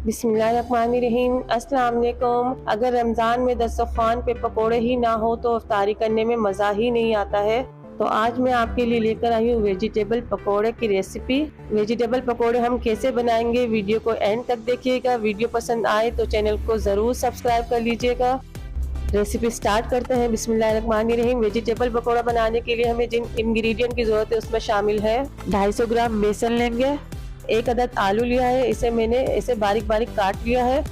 बिस्मिल्लाहिर्रहमानिर्रहीम। अस्सलाम वालेकुम। अगर रमज़ान में दस्तरखान पे पकोड़े ही ना हो तो इफ्तारी करने में मज़ा ही नहीं आता है। तो आज मैं आपके लिए लेकर आई हूँ वेजिटेबल पकोड़े की रेसिपी। वेजिटेबल पकोड़े हम कैसे बनाएंगे, वीडियो को एंड तक देखिएगा। वीडियो पसंद आए तो चैनल को ज़रूर सब्सक्राइब कर लीजिएगा। रेसिपी स्टार्ट करते हैं। बिस्मिल्लाहिर्रहमानिर्रहीम। वेजिटेबल पकोड़ा बनाने के लिए हमें जिन इंग्रेडिएंट की ज़रूरत है उसमें शामिल है 250 ग्राम बेसन लेंगे, 1 अदद आलू लिया है, इसे मैंने बारीक बारीक काट लिया है।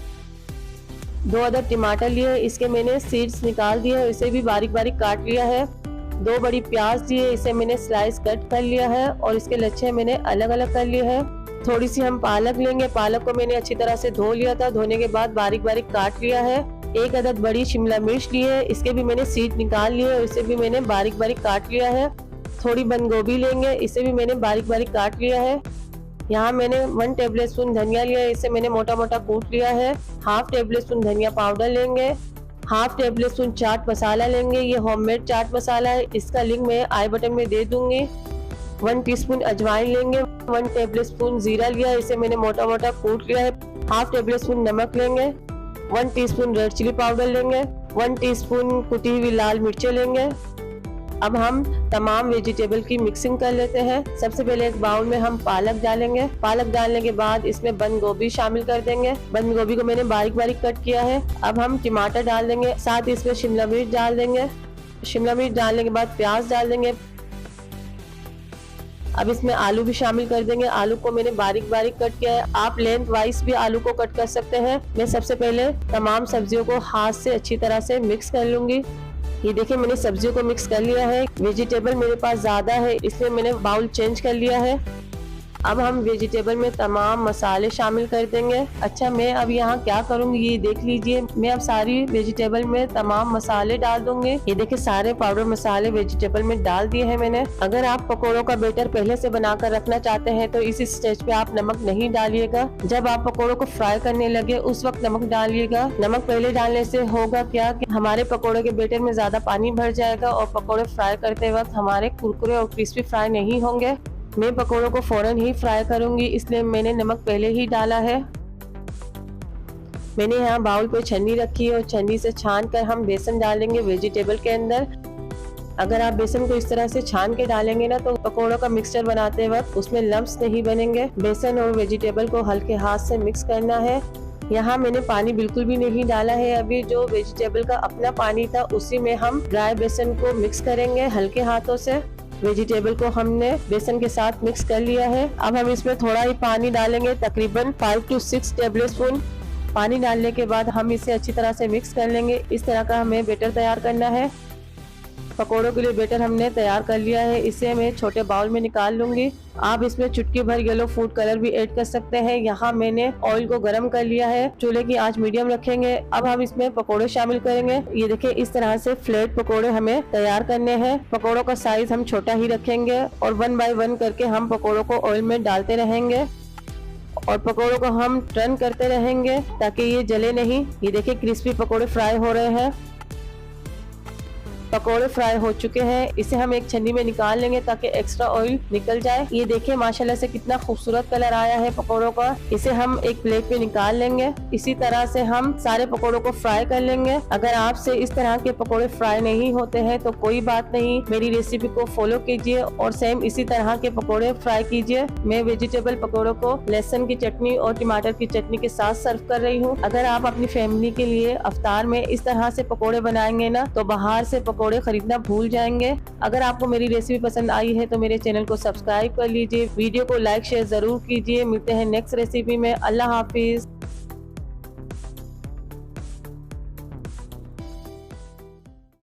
2 अदद टमाटर लिए, इसके मैंने सीड्स निकाल दिए है, इसे भी बारीक बारीक काट लिया है। 2 बड़ी प्याज लिए, इसे मैंने स्लाइस कट कर लिया है और इसके लच्छे मैंने अलग अलग कर लिए हैं। थोड़ी सी हम पालक लेंगे, पालक को मैंने अच्छी तरह से धो लिया था, धोने के बाद बारीक बारीक काट लिया है। 1 अदद बड़ी शिमला मिर्च ली है, इसके भी मैंने सीड निकाल लिए और इसे भी मैंने बारीक बारीक काट लिया है। थोड़ी बंद गोभी लेंगे, इसे भी मैंने बारीक बारीक काट लिया है। यहाँ मैंने 1 टेबलस्पून धनिया लिया है, इसे मैंने मोटा मोटा कूट लिया है। हाफ टेबलस्पून धनिया पाउडर लेंगे, हाफ टेबलस्पून चाट मसाला लेंगे, ये होममेड चाट मसाला है, इसका लिंक मैं आई बटन में दे दूंगी। 1 टीस्पून अजवाइन लेंगे, 1 टेबलस्पून जीरा लिया है, इसे मैंने मोटा मोटा कूट लिया है। हाफ टेबलस्पून नमक लेंगे, 1 टीस्पून रेड चिली पाउडर लेंगे, 1 टीस्पून कुटी हुई लाल मिर्चें लेंगे। अब हम तमाम वेजिटेबल की मिक्सिंग कर लेते हैं। सबसे पहले एक बाउल में हम पालक डालेंगे। पालक डालने के बाद इसमें बंद गोभी शामिल कर देंगे। बंद गोभी को मैंने बारीक बारीक कट किया है। अब हम टमाटर डाल देंगे, साथ ही इसमें शिमला मिर्च डाल देंगे। शिमला मिर्च डालने के बाद प्याज डाल देंगे। अब इसमें आलू भी शामिल कर देंगे। आलू को मैंने बारीक बारीक कट किया है, आप लेंथ वाइज भी आलू को कट कर सकते हैं। मैं सबसे पहले तमाम सब्जियों को हाथ से अच्छी तरह से मिक्स कर लूंगी। ये देखिए मैंने सब्जियों को मिक्स कर लिया है। वेजिटेबल मेरे पास ज्यादा है इसलिए मैंने बाउल चेंज कर लिया है। अब हम वेजिटेबल में तमाम मसाले शामिल कर देंगे। अच्छा, मैं अब यहाँ क्या करूँगी ये देख लीजिए। मैं अब सारी वेजिटेबल में तमाम मसाले डाल दूंगी। ये देखिए सारे पाउडर मसाले वेजिटेबल में डाल दिए हैं मैंने। अगर आप पकोड़ों का बैटर पहले से बनाकर रखना चाहते हैं तो इस स्टेज पे आप नमक नहीं डालिएगा। जब आप पकोड़ों को फ्राई करने लगे उस वक्त नमक डालिएगा। नमक पहले डालने से होगा क्या कि हमारे पकोड़े के बैटर में ज्यादा पानी भर जाएगा और पकोड़े फ्राई करते वक्त हमारे कुरकुरे और क्रिस्पी फ्राई नहीं होंगे। मैं पकोड़ों को फौरन ही फ्राई करूंगी इसलिए मैंने नमक पहले ही डाला है। मैंने यहाँ बाउल पे छन्नी रखी है और छन्नी से छान कर हम बेसन डालेंगे वेजिटेबल के अंदर। अगर आप बेसन को इस तरह से छान के डालेंगे ना तो पकोड़ों का मिक्सचर बनाते वक्त उसमें लम्स नहीं बनेंगे। बेसन और वेजिटेबल को हल्के हाथ से मिक्स करना है। यहाँ मैंने पानी बिल्कुल भी नहीं डाला है। अभी जो वेजिटेबल का अपना पानी था उसी में हम ड्राई बेसन को मिक्स करेंगे हल्के हाथों से। वेजिटेबल को हमने बेसन के साथ मिक्स कर लिया है। अब हम इसमें थोड़ा ही पानी डालेंगे, तकरीबन 5 से 6 टेबलस्पून। पानी डालने के बाद हम इसे अच्छी तरह से मिक्स कर लेंगे। इस तरह का हमें बैटर तैयार करना है। पकोड़ों के लिए बैटर हमने तैयार कर लिया है, इसे मैं छोटे बाउल में निकाल लूंगी। आप इसमें चुटकी भर येलो फूड कलर भी ऐड कर सकते हैं। यहाँ मैंने ऑयल को गरम कर लिया है, चूल्हे की आंच मीडियम रखेंगे। अब हम इसमें पकोड़े शामिल करेंगे। ये देखिए इस तरह से फ्लैट पकोड़े हमें तैयार करने हैं। पकोड़ों का साइज हम छोटा ही रखेंगे और 1 बाय 1 करके हम पकोड़ों को ऑयल में डालते रहेंगे और पकोड़ों को हम टर्न करते रहेंगे ताकि ये जले नहीं। ये देखिए क्रिस्पी पकोड़े फ्राई हो रहे हैं। पकोड़े फ्राई हो चुके हैं, इसे हम एक छन्नी में निकाल लेंगे ताकि एक्स्ट्रा ऑयल निकल जाए। ये देखिए माशाल्लाह से कितना खूबसूरत कलर आया है पकोड़ों का। इसे हम एक प्लेट पे निकाल लेंगे। इसी तरह से हम सारे पकोड़ों को फ्राई कर लेंगे। अगर आपसे इस तरह के पकोड़े फ्राई नहीं होते हैं तो कोई बात नहीं, मेरी रेसिपी को फॉलो कीजिए और सेम इसी तरह के पकोड़े फ्राई कीजिए। मैं वेजिटेबल पकोड़ों को लहसुन की चटनी और टमाटर की चटनी के साथ सर्व कर रही हूँ। अगर आप अपनी फैमिली के लिए अफ्तार में इस तरह से पकोड़े बनाएंगे ना तो बाहर से पकोड़े खरीदना भूल जाएंगे। अगर आपको मेरी रेसिपी पसंद आई है तो मेरे चैनल को सब्सक्राइब कर लीजिए, वीडियो को लाइक शेयर जरूर कीजिए। मिलते हैं नेक्स्ट रेसिपी में। अल्लाह हाफिज।